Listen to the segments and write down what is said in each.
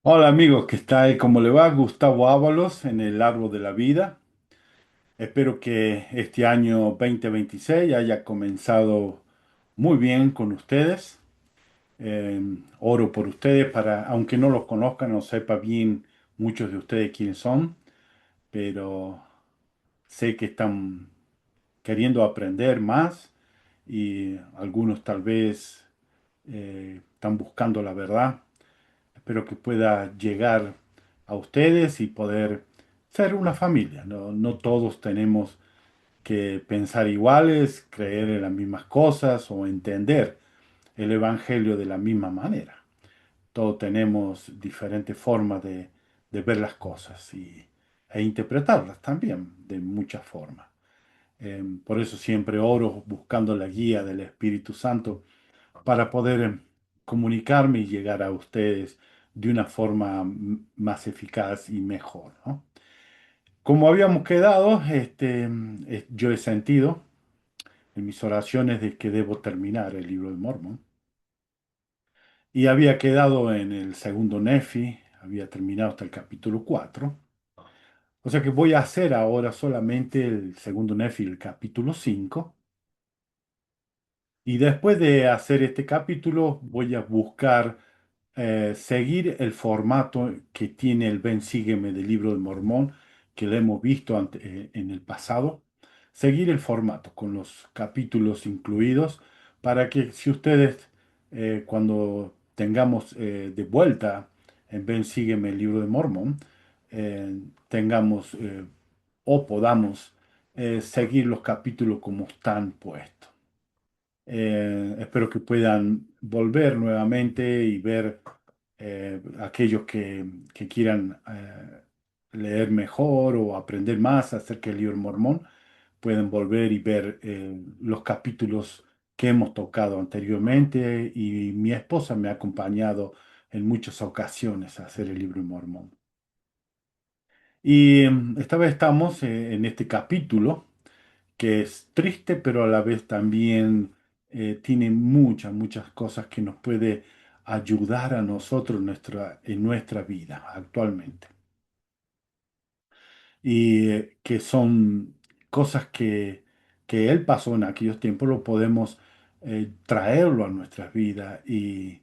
Hola amigos, ¿qué tal? ¿Cómo le va? Gustavo Ábalos en el Árbol de la Vida. Espero que este año 2026 haya comenzado muy bien con ustedes. Eh, Oro por ustedes para, aunque no los conozcan o sepa bien muchos de ustedes quiénes son, pero sé que están queriendo aprender más y algunos tal vez están buscando la verdad. Espero que pueda llegar a ustedes y poder ser una familia. No, no todos tenemos que pensar iguales, creer en las mismas cosas o entender el Evangelio de la misma manera. Todos tenemos diferentes formas de ver las cosas e interpretarlas también de muchas formas. Por eso siempre oro buscando la guía del Espíritu Santo para poder comunicarme y llegar a ustedes de una forma más eficaz y mejor, ¿no? Como habíamos quedado, yo he sentido en mis oraciones de que debo terminar el libro de Mormon y había quedado en el segundo Nefi, había terminado hasta el capítulo 4. O sea que voy a hacer ahora solamente el segundo Nefi, el capítulo 5. Y después de hacer este capítulo, voy a buscar seguir el formato que tiene el Ven Sígueme del Libro de Mormón, que lo hemos visto en el pasado. Seguir el formato con los capítulos incluidos para que si ustedes, cuando tengamos de vuelta en Ven Sígueme el Libro de Mormón, tengamos o podamos seguir los capítulos como están puestos. Espero que puedan volver nuevamente y ver aquellos que quieran leer mejor o aprender más acerca del libro Mormón, pueden volver y ver los capítulos que hemos tocado anteriormente y mi esposa me ha acompañado en muchas ocasiones a hacer el libro Mormón. Y esta vez estamos en este capítulo que es triste, pero a la vez también tiene muchas cosas que nos puede ayudar a nosotros en nuestra vida actualmente. Y que son cosas que Él pasó en aquellos tiempos, lo podemos traerlo a nuestras vidas y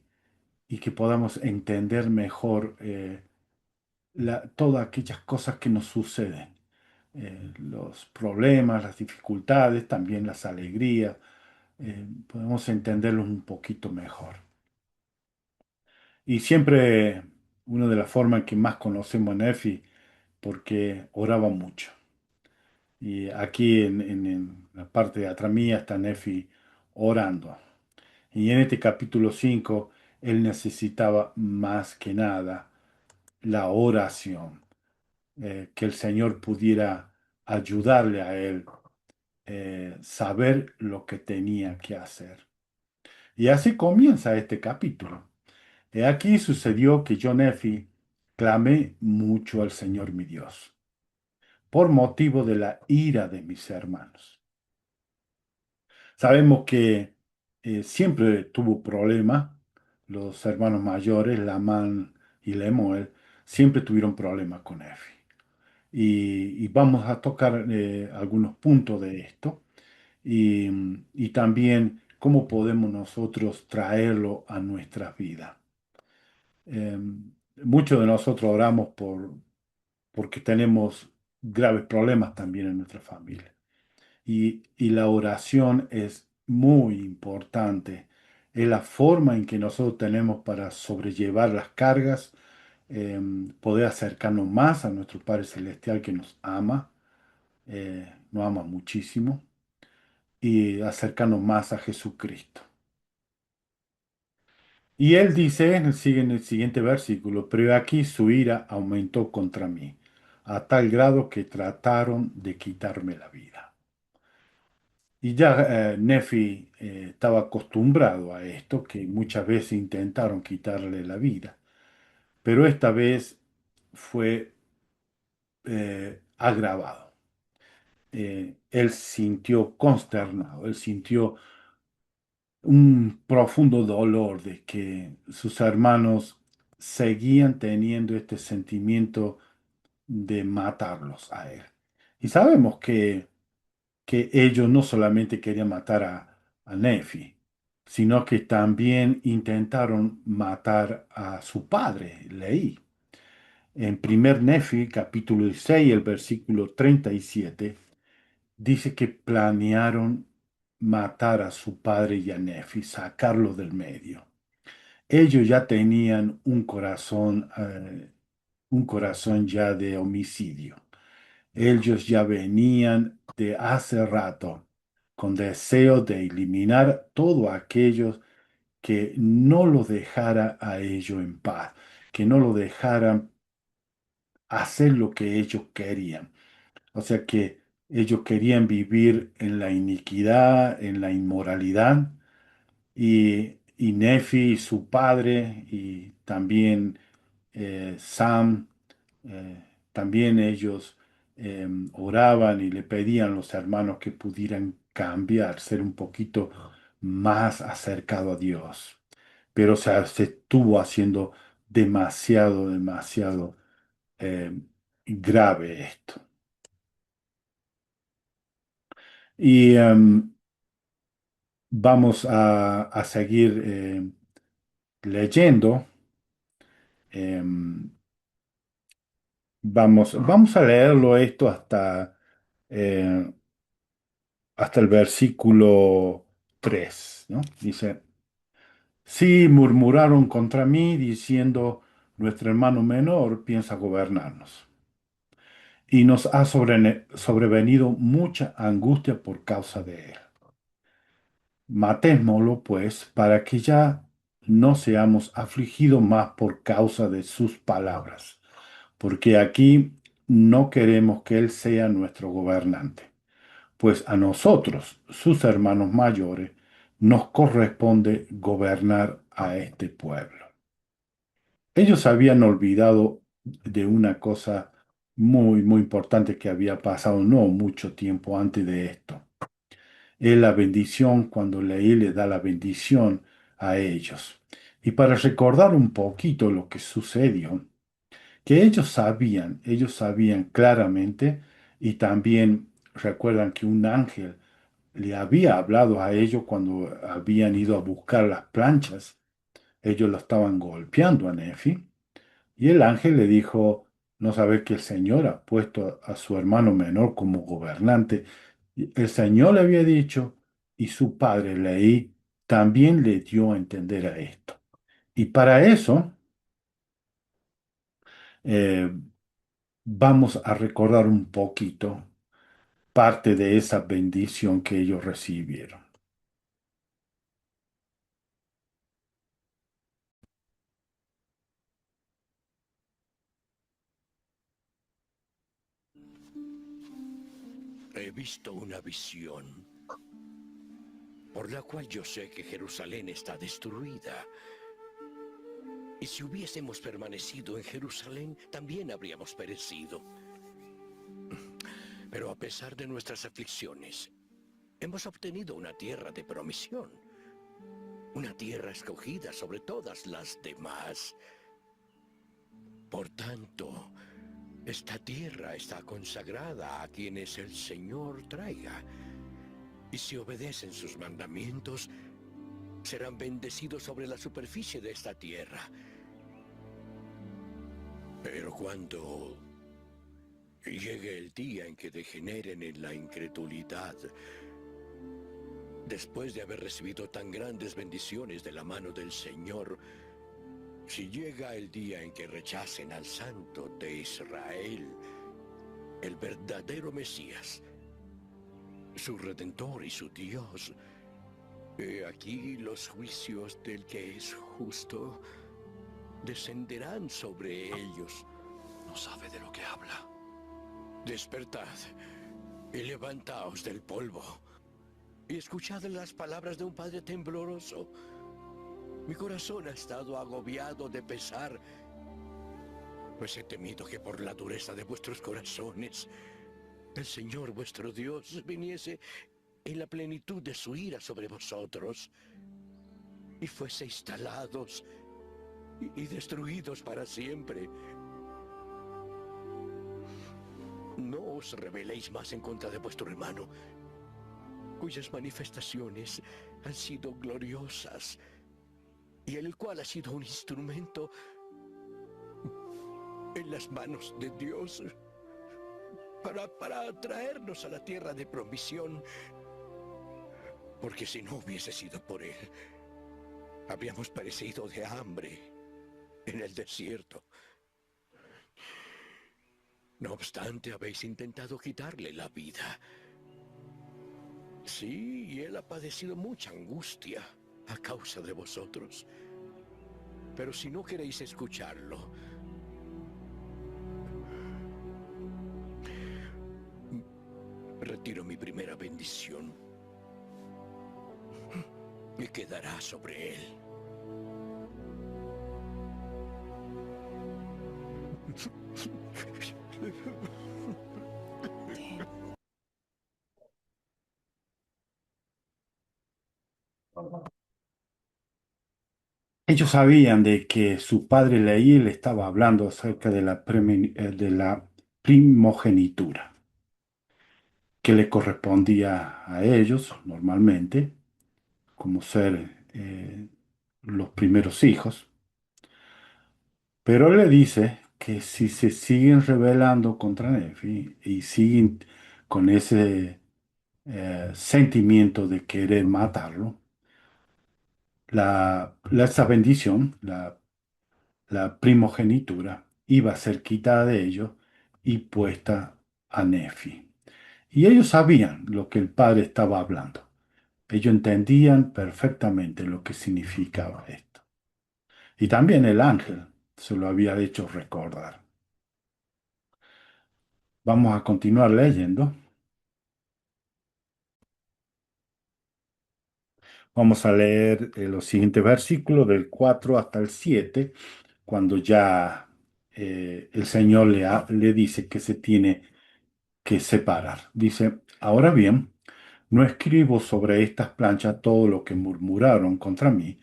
que podamos entender mejor todas aquellas cosas que nos suceden. Los problemas, las dificultades, también las alegrías, podemos entenderlos un poquito mejor. Y siempre una de las formas en que más conocemos a Nefi, porque oraba mucho. Y aquí en la parte de atrás mía está Nefi orando. Y en este capítulo 5 él necesitaba más que nada la oración, que el Señor pudiera ayudarle a él saber lo que tenía que hacer. Y así comienza este capítulo. He aquí sucedió que yo, Nefi, clamé mucho al Señor mi Dios, por motivo de la ira de mis hermanos. Sabemos que siempre tuvo problemas, los hermanos mayores, Lamán y Lemuel, siempre tuvieron problemas con Nefi. Y vamos a tocar algunos puntos de esto y también cómo podemos nosotros traerlo a nuestra vida. Eh, Muchos de nosotros oramos porque tenemos graves problemas también en nuestra familia. Y la oración es muy importante. Es la forma en que nosotros tenemos para sobrellevar las cargas, eh, poder acercarnos más a nuestro Padre Celestial que nos ama muchísimo, y acercarnos más a Jesucristo. Y él dice, en el siguiente versículo, pero aquí su ira aumentó contra mí, a tal grado que trataron de quitarme la vida. Y ya Nefi estaba acostumbrado a esto, que muchas veces intentaron quitarle la vida, pero esta vez fue agravado. Él sintió consternado, él sintió un profundo dolor de que sus hermanos seguían teniendo este sentimiento de matarlos a él. Y sabemos que ellos no solamente querían matar a Nefi, sino que también intentaron matar a su padre, Leí. En primer Nefi, capítulo 6, el versículo 37, dice que planearon matar a su padre y a Nefi, sacarlo del medio. Ellos ya tenían un corazón ya de homicidio. Ellos ya venían de hace rato con deseo de eliminar todo aquello que no lo dejara a ellos en paz, que no lo dejaran hacer lo que ellos querían. O sea que ellos querían vivir en la iniquidad, en la inmoralidad, y Nefi, su padre, y también Sam, también ellos oraban y le pedían a los hermanos que pudieran cambiar, ser un poquito más acercado a Dios. Pero o sea, se estuvo haciendo demasiado eh, grave esto. Y vamos a seguir leyendo. em, vamos a leerlo esto eh, hasta el versículo 3, ¿no? Dice, sí murmuraron contra mí diciendo, nuestro hermano menor piensa gobernarnos. Y nos ha sobrevenido mucha angustia por causa de él. Matémoslo, pues, para que ya no seamos afligidos más por causa de sus palabras, porque aquí no queremos que él sea nuestro gobernante, pues a nosotros, sus hermanos mayores, nos corresponde gobernar a este pueblo. Ellos habían olvidado de una cosa muy importante que había pasado no mucho tiempo antes de esto. Es la bendición cuando Leí le da la bendición a ellos. Y para recordar un poquito lo que sucedió, que ellos sabían claramente y también recuerdan que un ángel le había hablado a ellos cuando habían ido a buscar las planchas. Ellos lo estaban golpeando a Nefi y el ángel le dijo, no saber que el Señor ha puesto a su hermano menor como gobernante. Y el Señor le había dicho y su padre Leí también le dio a entender a esto. Y para eso eh, vamos a recordar un poquito parte de esa bendición que ellos recibieron. He visto una visión por la cual yo sé que Jerusalén está destruida. Y si hubiésemos permanecido en Jerusalén, también habríamos perecido. Pero a pesar de nuestras aflicciones, hemos obtenido una tierra de promisión, una tierra escogida sobre todas las demás. Por tanto, esta tierra está consagrada a quienes el Señor traiga. Y si obedecen sus mandamientos, serán bendecidos sobre la superficie de esta tierra. Pero cuando llegue el día en que degeneren en la incredulidad, después de haber recibido tan grandes bendiciones de la mano del Señor, si llega el día en que rechacen al Santo de Israel, el verdadero Mesías, su Redentor y su Dios, he aquí los juicios del que es justo descenderán sobre ellos. No sabe de lo que habla. Despertad y levantaos del polvo y escuchad las palabras de un padre tembloroso. Mi corazón ha estado agobiado de pesar, pues he temido que por la dureza de vuestros corazones el Señor vuestro Dios viniese en la plenitud de su ira sobre vosotros y fueseis talados y destruidos para siempre. No os rebeléis más en contra de vuestro hermano, cuyas manifestaciones han sido gloriosas y el cual ha sido un instrumento en las manos de Dios para traernos a la tierra de provisión. Porque si no hubiese sido por él, habríamos perecido de hambre en el desierto. No obstante, habéis intentado quitarle la vida. Sí, y él ha padecido mucha angustia a causa de vosotros. Pero si no queréis escucharlo, retiro mi primera bendición y quedará sobre él. Ellos sabían de que su padre Leí le estaba hablando acerca de de la primogenitura que le correspondía a ellos normalmente, como ser los primeros hijos. Pero él le dice que si se siguen rebelando contra Nefi y siguen con ese sentimiento de querer matarlo, esa bendición, la primogenitura, iba a ser quitada de ellos y puesta a Nefi. Y ellos sabían lo que el padre estaba hablando. Ellos entendían perfectamente lo que significaba esto. Y también el ángel se lo había hecho recordar. Vamos a continuar leyendo. Vamos a leer los siguientes versículos del 4 hasta el 7, cuando ya el Señor le dice que se tiene que separar. Dice, ahora bien, no escribo sobre estas planchas todo lo que murmuraron contra mí,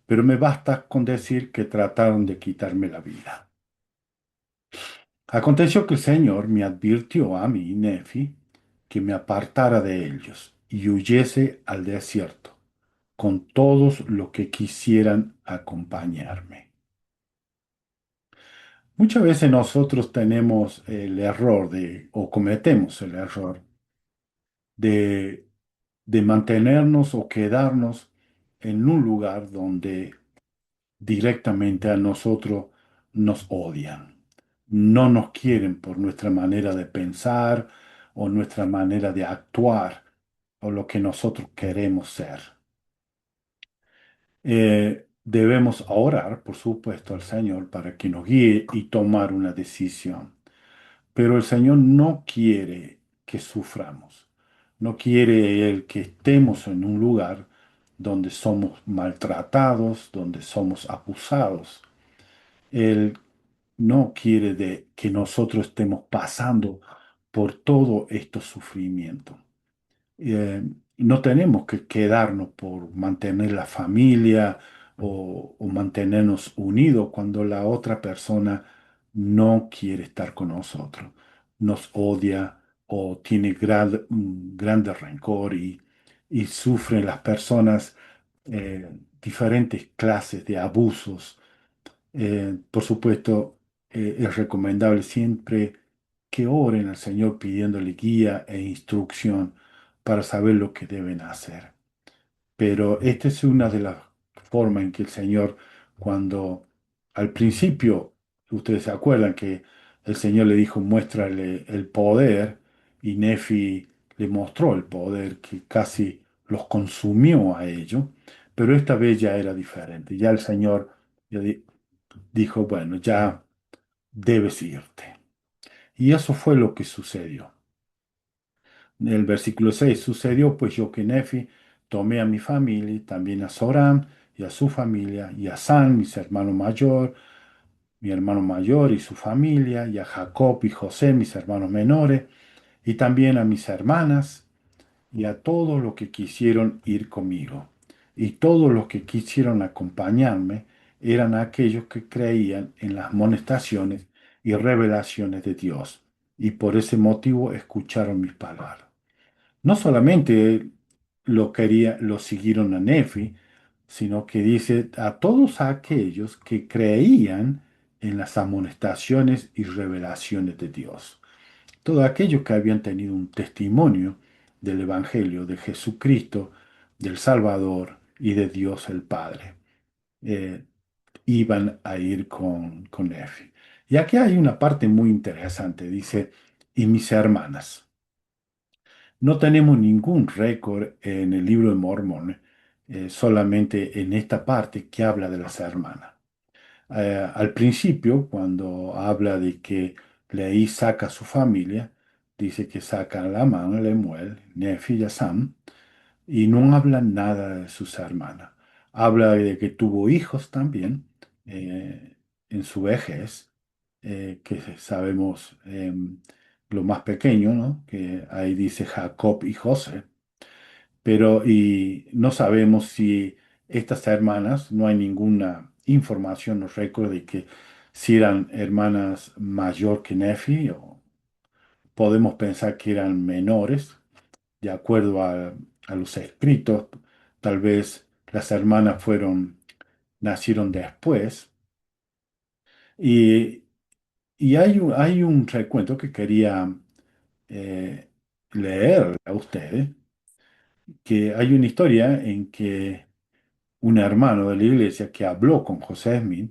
pero me basta con decir que trataron de quitarme la vida. Aconteció que el Señor me advirtió a mí, Nefi, que me apartara de ellos y huyese al desierto con todos los que quisieran acompañarme. Muchas veces nosotros tenemos el error o cometemos el error de, de mantenernos o quedarnos en un lugar donde directamente a nosotros nos odian. No nos quieren por nuestra manera de pensar o nuestra manera de actuar o lo que nosotros queremos ser. Debemos orar, por supuesto, al Señor para que nos guíe y tomar una decisión. Pero el Señor no quiere que suframos. No quiere Él que estemos en un lugar donde somos maltratados, donde somos abusados. Él no quiere que nosotros estemos pasando por todo estos sufrimientos. eh, no tenemos que quedarnos por mantener la familia o mantenernos unidos cuando la otra persona no quiere estar con nosotros, nos odia o tiene un grande rencor y sufren las personas diferentes clases de abusos. Por supuesto, es recomendable siempre que oren al Señor pidiéndole guía e instrucción para saber lo que deben hacer. Pero esta es una de las formas en que el Señor, cuando al principio, ustedes se acuerdan que el Señor le dijo, muéstrale el poder, y Nefi le mostró el poder que casi los consumió a ellos, pero esta vez ya era diferente. Ya el Señor dijo, bueno, ya debes irte. Y eso fue lo que sucedió. En el versículo 6 sucedió pues yo que Nefi tomé a mi familia, y también a Zoram y a su familia, y a San, mi hermano mayor y su familia, y a Jacob y José, mis hermanos menores, y también a mis hermanas, y a todos los que quisieron ir conmigo, y todos los que quisieron acompañarme, eran aquellos que creían en las amonestaciones y revelaciones de Dios, y por ese motivo escucharon mis palabras. No solamente lo siguieron a Nefi, sino que dice a todos aquellos que creían en las amonestaciones y revelaciones de Dios. Todos aquellos que habían tenido un testimonio del Evangelio de Jesucristo, del Salvador y de Dios el Padre, eh, iban a ir con Nefi. Y aquí hay una parte muy interesante, dice, y mis hermanas. No tenemos ningún récord en el libro de Mormón, solamente en esta parte que habla de las hermanas. Al principio, cuando habla de que Leí saca a su familia, dice que saca a Lamán, Lemuel, Nefi y a Sam, y no habla nada de sus hermanas. Habla de que tuvo hijos también en su vejez, que sabemos lo más pequeño, ¿no? Que ahí dice Jacob y José, pero y no sabemos si estas hermanas, no hay ninguna información o récord de que si eran hermanas mayor que Nefi, o podemos pensar que eran menores, de acuerdo a los escritos, tal vez las hermanas nacieron después. Y, y hay un recuento que quería eh, leer a ustedes, que hay una historia en que un hermano de la iglesia que habló con José Smith,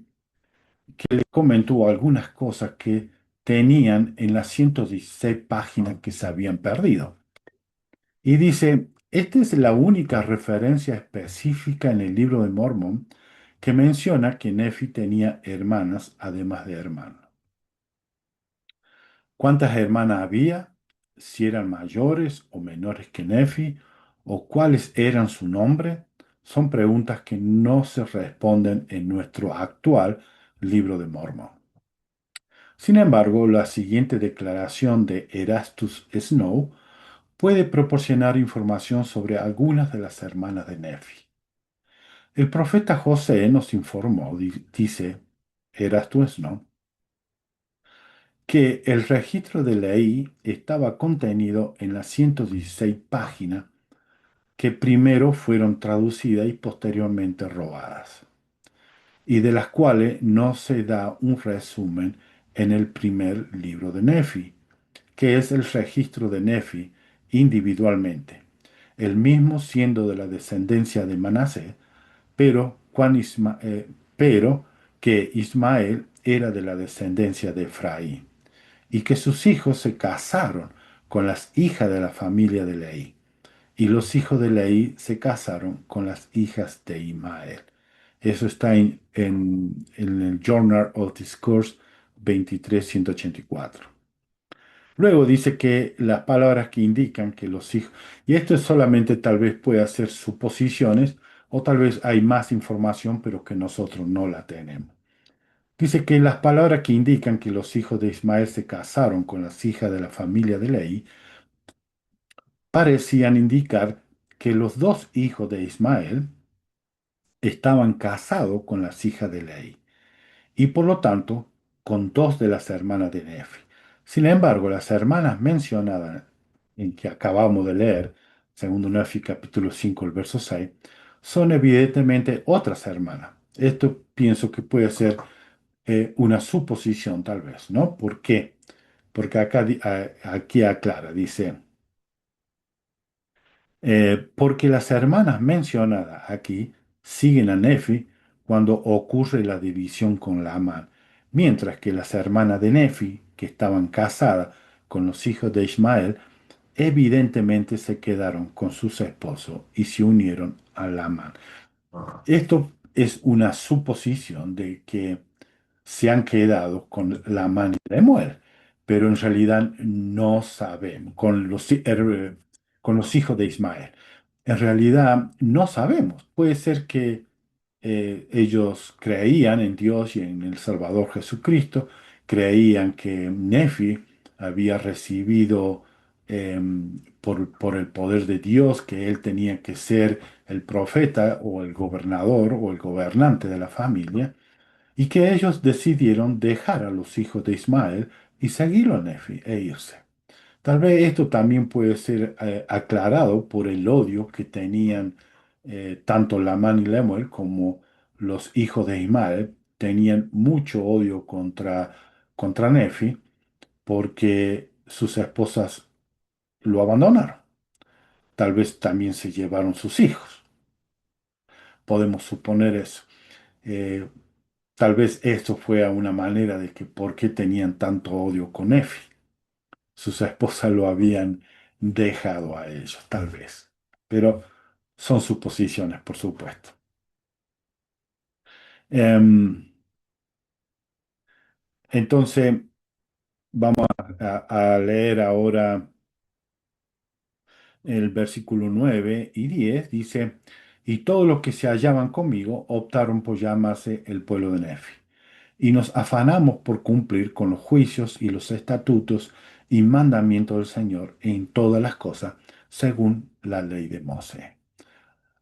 que le comentó algunas cosas que tenían en las 116 páginas que se habían perdido. Y dice, esta es la única referencia específica en el libro de Mormón que menciona que Nefi tenía hermanas además de hermanos. ¿Cuántas hermanas había? Si eran mayores o menores que Nefi, o cuáles eran su nombre, son preguntas que no se responden en nuestro actual libro de Mormón. Sin embargo, la siguiente declaración de Erastus Snow puede proporcionar información sobre algunas de las hermanas de Nefi. El profeta José nos informó, dice Erastus Snow, que el registro de Leí estaba contenido en las 116 páginas que primero fueron traducidas y posteriormente robadas, y de las cuales no se da un resumen en el primer libro de Nefi, que es el registro de Nefi individualmente, el mismo siendo de la descendencia de Manasés, pero, pero que Ismael era de la descendencia de Efraín, y que sus hijos se casaron con las hijas de la familia de Leí, y los hijos de Leí se casaron con las hijas de Ismael. Eso está en el Journal of Discourse 2384. Luego dice que las palabras que indican que los hijos, y esto es solamente tal vez puede ser suposiciones, o tal vez hay más información, pero que nosotros no la tenemos. Dice que las palabras que indican que los hijos de Ismael se casaron con las hijas de la familia de Leí parecían indicar que los dos hijos de Ismael estaban casados con las hijas de Leí, y por lo tanto con dos de las hermanas de Nefi. Sin embargo, las hermanas mencionadas en que acabamos de leer, segundo Nefi capítulo 5, el verso 6, son evidentemente otras hermanas. Esto pienso que puede ser una suposición tal vez, ¿no? ¿Por qué? Porque acá, aquí aclara, dice, porque las hermanas mencionadas aquí siguen a Nefi cuando ocurre la división con Laamán, mientras que las hermanas de Nefi, que estaban casadas con los hijos de Ismael, evidentemente se quedaron con sus esposos y se unieron a Laamán. Esto es una suposición de que se han quedado con la mano de Lemuel, pero en realidad no sabemos, con los hijos de Ismael. En realidad no sabemos. Puede ser que ellos creían en Dios y en el Salvador Jesucristo, creían que Nefi había recibido por el poder de Dios, que él tenía que ser el profeta o el gobernador o el gobernante de la familia, y que ellos decidieron dejar a los hijos de Ismael y seguirlo a Nefi e irse. Tal vez esto también puede ser aclarado por el odio que tenían tanto Lamán y Lemuel como los hijos de Ismael. Tenían mucho odio contra Nefi porque sus esposas lo abandonaron. Tal vez también se llevaron sus hijos. Podemos suponer eso. Eh, Tal vez esto fue una manera de que por qué tenían tanto odio con Nefi. Sus esposas lo habían dejado a ellos, tal vez. Pero son suposiciones, por supuesto. Em, entonces, vamos a leer ahora el versículo 9 y 10. Dice, y todos los que se hallaban conmigo optaron por llamarse el pueblo de Nefi. Y nos afanamos por cumplir con los juicios y los estatutos y mandamientos del Señor en todas las cosas, según la ley de Moisés.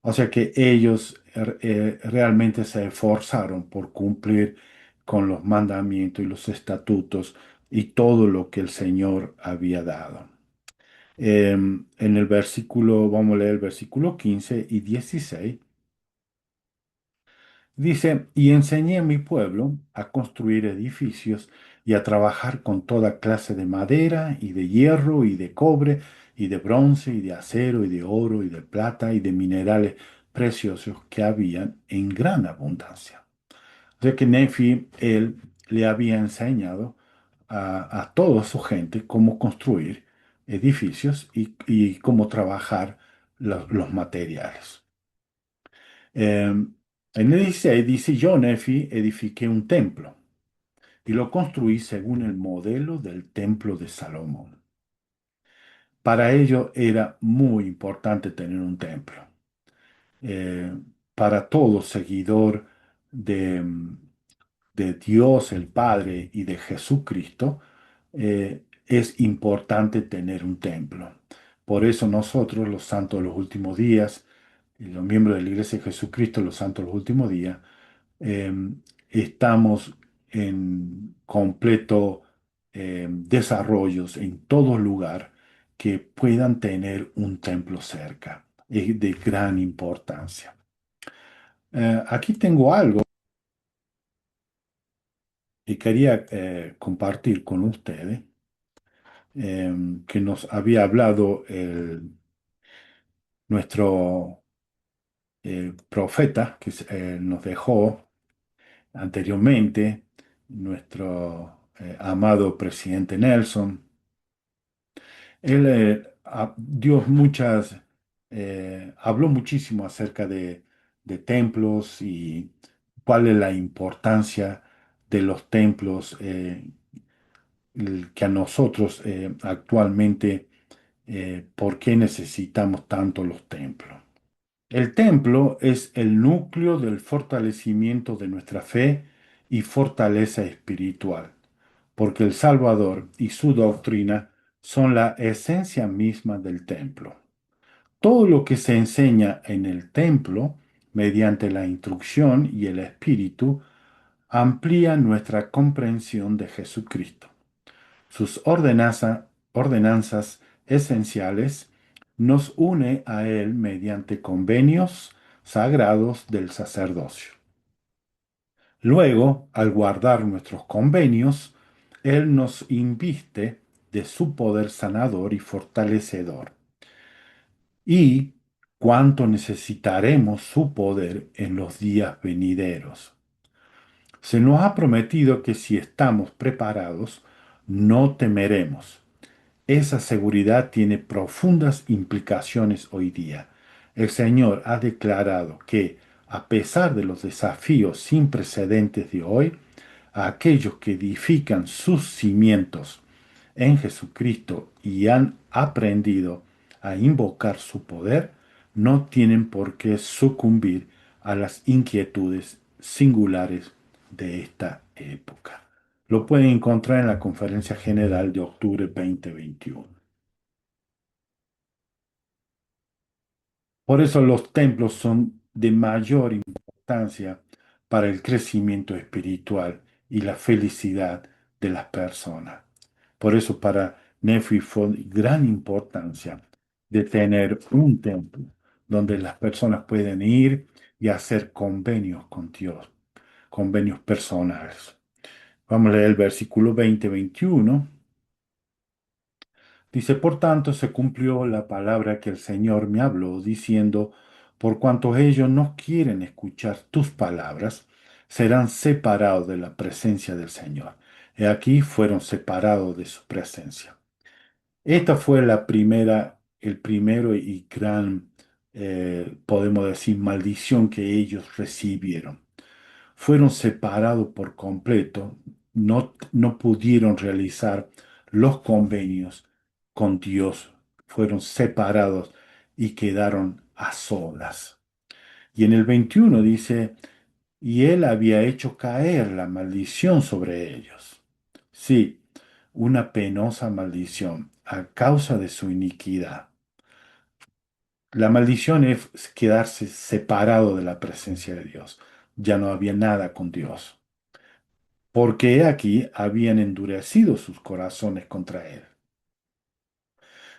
O sea que ellos realmente se esforzaron por cumplir con los mandamientos y los estatutos y todo lo que el Señor había dado. En el versículo, vamos a leer el versículo 15 y 16. Dice, y enseñé a mi pueblo a construir edificios y a trabajar con toda clase de madera y de hierro y de cobre y de bronce y de acero y de oro y de plata y de minerales preciosos que habían en gran abundancia. O sea que Nefi, él le había enseñado a toda su gente cómo construir edificios y cómo trabajar los materiales. En el 16 dice, yo, Nefi, edifiqué un templo y lo construí según el modelo del templo de Salomón. Para ello era muy importante tener un templo. Eh, para todo seguidor de, de Dios el Padre y de Jesucristo, es importante tener un templo. Por eso nosotros, los santos de los últimos días, y los miembros de la Iglesia de Jesucristo, los santos de los últimos días, eh, estamos en completo desarrollos en todo lugar que puedan tener un templo cerca. Es de gran importancia. Aquí tengo algo que quería compartir con ustedes, que nos había hablado nuestro profeta que nos dejó anteriormente, nuestro amado presidente Nelson. Él habló muchísimo acerca de templos y cuál es la importancia de los templos que a nosotros actualmente, por qué necesitamos tanto los templos. El templo es el núcleo del fortalecimiento de nuestra fe y fortaleza espiritual, porque el Salvador y su doctrina son la esencia misma del templo. Todo lo que se enseña en el templo, mediante la instrucción y el espíritu, amplía nuestra comprensión de Jesucristo. Sus ordenanzas esenciales nos une a Él mediante convenios sagrados del sacerdocio. Luego, al guardar nuestros convenios, Él nos inviste de su poder sanador y fortalecedor. Y cuánto necesitaremos su poder en los días venideros. Se nos ha prometido que si estamos preparados, no temeremos. Esa seguridad tiene profundas implicaciones hoy día. El Señor ha declarado que, a pesar de los desafíos sin precedentes de hoy, a aquellos que edifican sus cimientos en Jesucristo y han aprendido a invocar su poder, no tienen por qué sucumbir a las inquietudes singulares de esta época. Lo pueden encontrar en la Conferencia General de octubre 2021. Por eso los templos son de mayor importancia para el crecimiento espiritual y la felicidad de las personas. Por eso para Nefi fue de gran importancia de tener un templo donde las personas pueden ir y hacer convenios con Dios, convenios personales. Vamos a leer el versículo 20-21. Dice, por tanto, se cumplió la palabra que el Señor me habló, diciendo, por cuanto ellos no quieren escuchar tus palabras, serán separados de la presencia del Señor. He aquí fueron separados de su presencia. Esta fue la primera, el primero y gran, podemos decir, maldición que ellos recibieron. Fueron separados por completo, no pudieron realizar los convenios con Dios, fueron separados y quedaron a solas. Y en el 21 dice, y él había hecho caer la maldición sobre ellos. Sí, una penosa maldición a causa de su iniquidad. La maldición es quedarse separado de la presencia de Dios. Ya no había nada con Dios. Porque he aquí habían endurecido sus corazones contra él,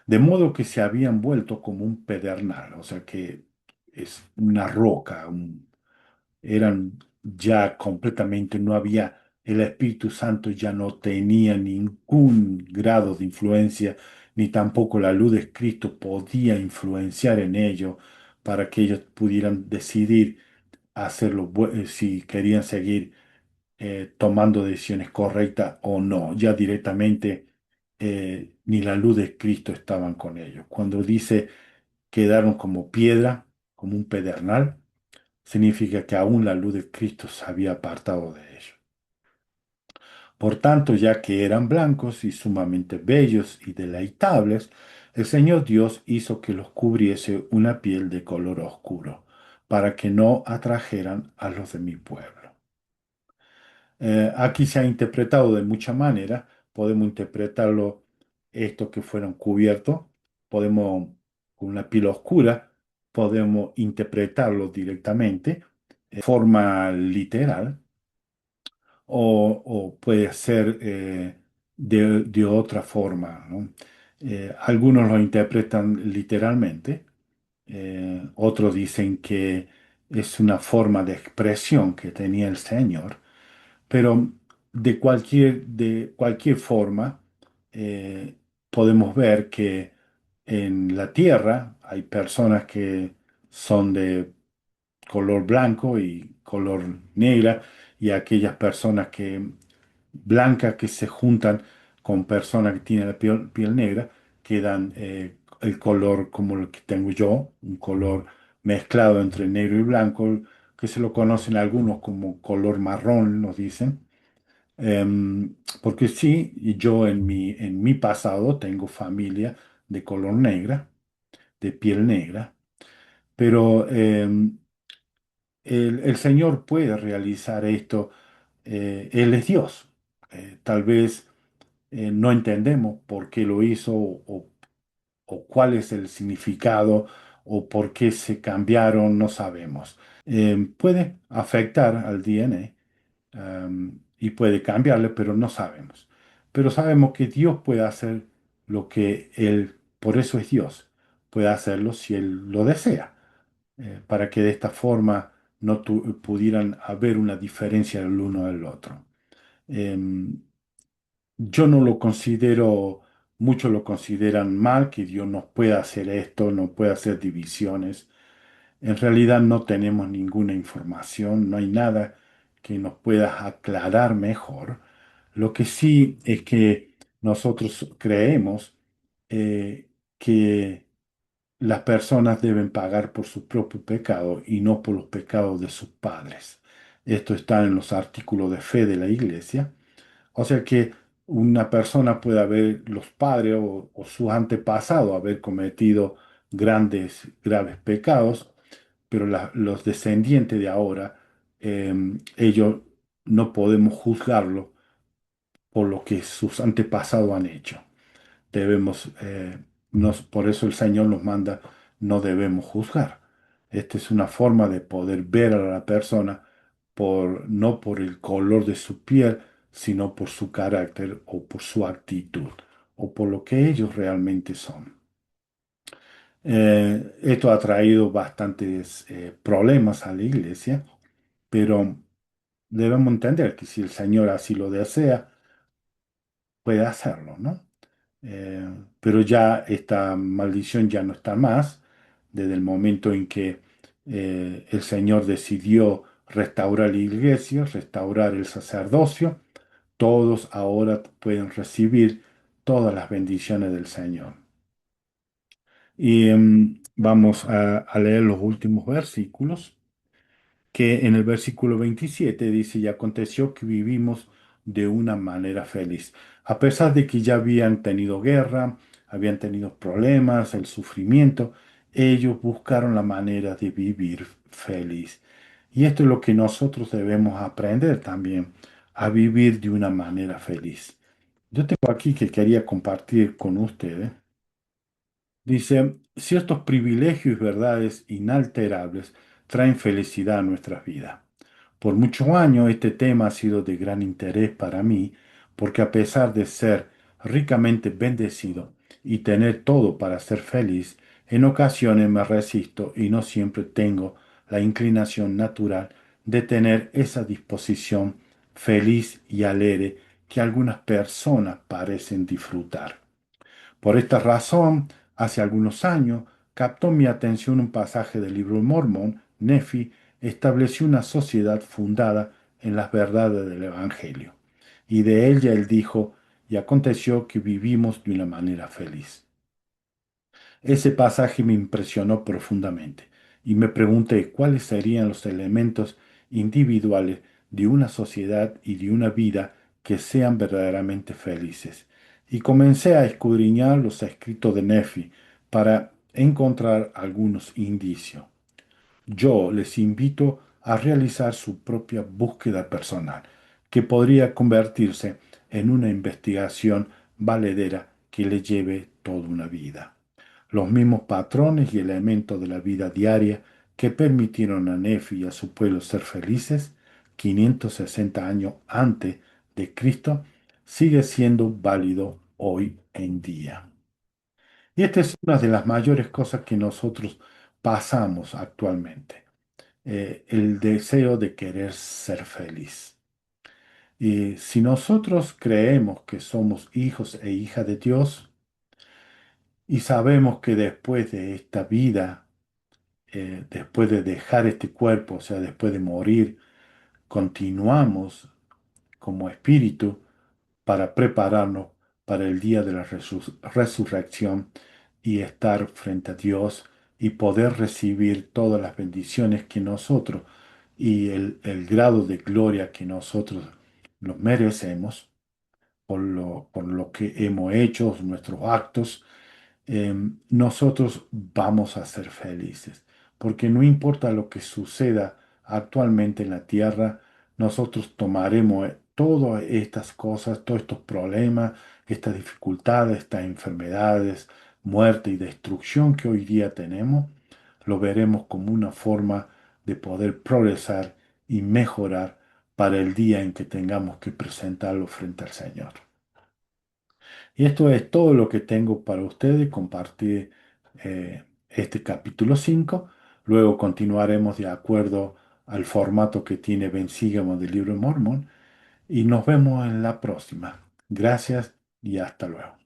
de modo que se habían vuelto como un pedernal, o sea que es una roca, eran ya completamente, no había, el Espíritu Santo ya no tenía ningún grado de influencia, ni tampoco la luz de Cristo podía influenciar en ello para que ellos pudieran decidir hacerlo, si querían seguir tomando decisiones correctas o no. Ya directamente ni la luz de Cristo estaban con ellos. Cuando dice quedaron como piedra, como un pedernal, significa que aún la luz de Cristo se había apartado de ellos. Por tanto, ya que eran blancos y sumamente bellos y deleitables, el Señor Dios hizo que los cubriese una piel de color oscuro, para que no atrajeran a los de mi pueblo. Aquí se ha interpretado de muchas maneras. Podemos interpretarlo esto que fueron cubiertos, podemos con una piel oscura, podemos interpretarlo directamente, forma literal, o puede ser de otra forma, ¿no? Algunos lo interpretan literalmente, otros dicen que es una forma de expresión que tenía el Señor. Pero de cualquier forma, podemos ver que en la Tierra hay personas que son de color blanco y color negra, y aquellas personas blancas que se juntan con personas que tienen la piel negra, quedan el color como el que tengo yo, un color mezclado entre negro y blanco, que se lo conocen algunos como color marrón, nos dicen. Porque sí, yo en mi pasado tengo familia de color negra, de piel negra, pero el Señor puede realizar esto. Él es Dios. Tal vez no entendemos por qué lo hizo o cuál es el significado o por qué se cambiaron, no sabemos. Puede afectar al DNA, y puede cambiarle, pero no sabemos. Pero sabemos que Dios puede hacer lo que Él, por eso es Dios, puede hacerlo si Él lo desea, para que de esta forma no pudieran haber una diferencia del uno del otro. Em, yo no lo considero, muchos lo consideran mal, que Dios no pueda hacer esto, no puede hacer divisiones. En realidad no tenemos ninguna información, no hay nada que nos pueda aclarar mejor. Lo que sí es que nosotros creemos que las personas deben pagar por su propio pecado y no por los pecados de sus padres. Esto está en los artículos de fe de la Iglesia. O sea que una persona puede haber, los padres o sus antepasados, haber cometido grandes, graves pecados, pero los descendientes de ahora, ellos no podemos juzgarlo por lo que sus antepasados han hecho. Debemos, por eso el Señor nos manda, no debemos juzgar. Esta es una forma de poder ver a la persona no por el color de su piel, sino por su carácter o por su actitud o por lo que ellos realmente son. Esto ha traído bastantes problemas a la iglesia, pero debemos entender que si el Señor así lo desea, puede hacerlo, ¿no? Eh, pero ya esta maldición ya no está más desde el momento en que el Señor decidió restaurar la iglesia, restaurar el sacerdocio. Todos ahora pueden recibir todas las bendiciones del Señor. Y vamos a leer los últimos versículos, que en el versículo 27 dice, y aconteció que vivimos de una manera feliz. A pesar de que ya habían tenido guerra, habían tenido problemas, el sufrimiento, ellos buscaron la manera de vivir feliz. Y esto es lo que nosotros debemos aprender también, a vivir de una manera feliz. Yo tengo aquí que quería compartir con ustedes. Dice, ciertos privilegios y verdades inalterables traen felicidad a nuestras vidas. Por muchos años este tema ha sido de gran interés para mí, porque a pesar de ser ricamente bendecido y tener todo para ser feliz, en ocasiones me resisto y no siempre tengo la inclinación natural de tener esa disposición feliz y alegre que algunas personas parecen disfrutar. Por esta razón, hace algunos años, captó mi atención un pasaje del libro de Mormón. Nefi estableció una sociedad fundada en las verdades del Evangelio. Y de ella él dijo, y aconteció que vivimos de una manera feliz. Ese pasaje me impresionó profundamente y me pregunté cuáles serían los elementos individuales de una sociedad y de una vida que sean verdaderamente felices. Y comencé a escudriñar los escritos de Nefi para encontrar algunos indicios. Yo les invito a realizar su propia búsqueda personal, que podría convertirse en una investigación valedera que le lleve toda una vida. Los mismos patrones y elementos de la vida diaria que permitieron a Nefi y a su pueblo ser felices 560 años antes de Cristo, sigue siendo válido hoy en día. Y esta es una de las mayores cosas que nosotros pasamos actualmente, el deseo de querer ser feliz. Y si nosotros creemos que somos hijos e hijas de Dios y sabemos que después de esta vida, después de dejar este cuerpo, o sea, después de morir, continuamos como espíritu para prepararnos para el día de la resurrección y estar frente a Dios y poder recibir todas las bendiciones que nosotros y el grado de gloria que nosotros nos merecemos por lo que hemos hecho, nuestros actos. Nosotros vamos a ser felices, porque no importa lo que suceda actualmente en la tierra, nosotros tomaremos todas estas cosas, todos estos problemas, estas dificultades, estas enfermedades, muerte y destrucción que hoy día tenemos, lo veremos como una forma de poder progresar y mejorar para el día en que tengamos que presentarlo frente al Señor. Y esto es todo lo que tengo para ustedes. Compartir este capítulo 5. Luego continuaremos de acuerdo al formato que tiene Ben Sígamo del libro de Mormón. Y nos vemos en la próxima. Gracias y hasta luego.